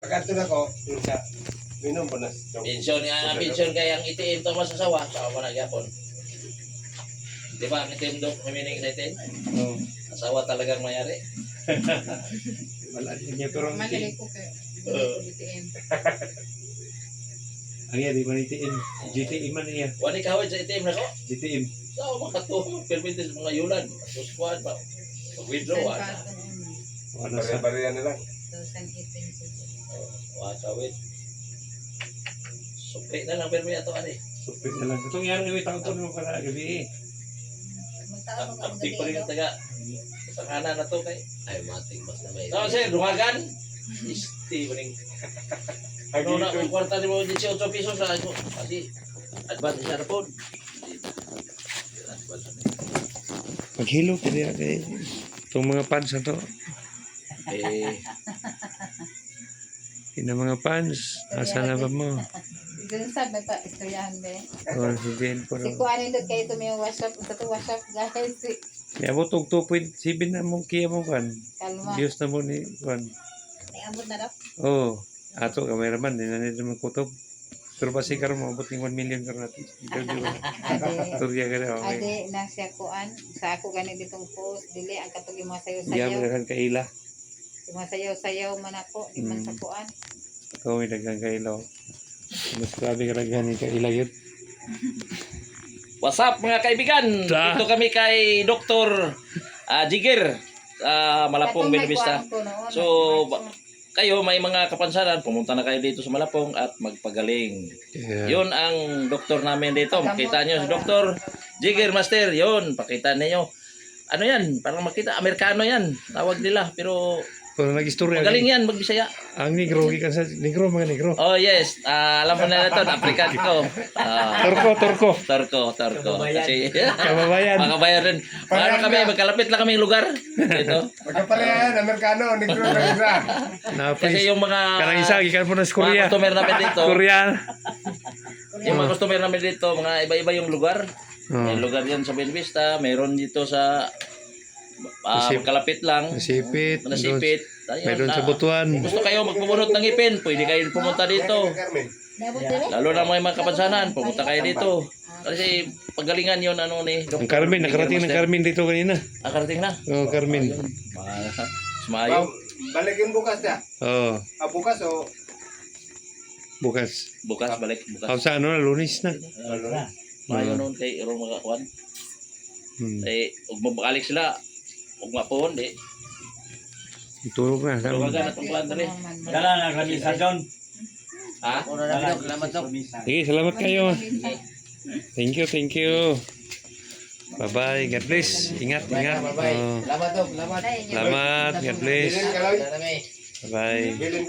Pagkato na ko, yung sa minom po na. Pensyon kaya ang itiin to masasawa sa ako na gyapon. Di ba ang itim dok meaning sa itim? Oo. Asawa talagang mayari. Wala niya pero Madali ko kayo. BTM. ang iya di man itiin. GTM man iya. Wani kawit sa itim na ko. GTM. So makatuwa permitis mga yulan. Suskuan ba? Withdraw San na. Pato, Ano sa Pare-parehan na lang. 2018. Wakawit. Supli na lang permi ato ani. supit na lang. Itong yan yung itang to mo para gabi. Magtawag ako Abdi pa rin yung taga. Sa kanan na to kay. Ay, matik mas na may. Tawag sir, dungagan. Isti maning. Ano na kung kwarta ni mo 18 pesos sa ako. Kasi advance siya na po. Maghilo kaya kay itong mga fans na to. Eh, Ina mga fans. Asa na ba mo? Doon sa may pa istoryahan ba? Oh, si Jen po. Si kuanin doon kayo tumiyong WhatsApp, sa to WhatsApp guys, si Yabot og 2.7 na mong kaya mo kan. Kalma. Views na mo ni kan. Ay, abot na daw. Oh, ato cameraman din na nito man kutob. Pero pasi karon mo abot ng 1 million karon natin. Interview. Ade, Turya ka na. Okay. ade na siya kuan. Sa ako gani ditong post, dili ang katong yung mga Diya sayaw-sayaw. mo daghang kaila. Yung mga sayaw-sayaw man ako, di man sa kuan. Ikaw may daghang kaila. Mas grabe ka daghan ni kaila yun. what's up mga kaibigan? Da. Dito kami kay Dr. Jigger Malapong Katong may Benvista. kuan ko noon, So, kayo may mga kapansanan, pumunta na kayo dito sa Malapong at magpagaling. Yeah. Yun ang doktor namin dito. Makita nyo si Dr. Jigger Master. Yun, pakita ninyo. Ano yan? Parang makita, Amerikano yan. Tawag nila. Pero Pero nag-istorya. magaling yan, magbisaya. Ang negro, gikan sa negro, mga negro. Oh yes, alam mo na ito, African ko. Torko. Torko. Kasi Kababayan. mga bayan rin. Parang kami, magkalapit lang kaming lugar. Dito. Magkaparehan, Amerikano, negro na isa. Kasi yung mga Kanang isa, gikan po na sa Korea. mga customer namin dito, Korea. yung mga customer namin dito, mga iba-iba yung lugar. May lugar yan sa Benvista, mayroon dito sa kalapit lang, Nasipit. Nasipit. Ayun, Mayroon sa Butuan. Kung gusto kayo magpupunot ng ipin, pwede kayo pumunta dito. Carmen. Dabot dire? Lalo na mga kapansanan, pumunta kayo dito. Kasi pagalingan yun ano ni Ang Carmen, nakarating ng Carmen dito kanina. Karating na. Oh, Carmen. Sumayo. Balik yung bukas niya. Oh, Bukas o bukas. Bukas, balik. Bukas. Sa ano na, Lunes na. Mayo noon kay Iro makakuan. Hmm. Ug mabalik sila. Ug mapuhon di. Tulog na. Lugagan atong kuan dali. Dala na kami sa John. Ha? Salamat Dok. Sige, salamat kayo. Thank you. Bye-bye. God bless. Ingat. Oh, Salamat Dok. Salamat. salamat. God bless. bilin ka lang. Salamat. Bye-bye. Bilin ka.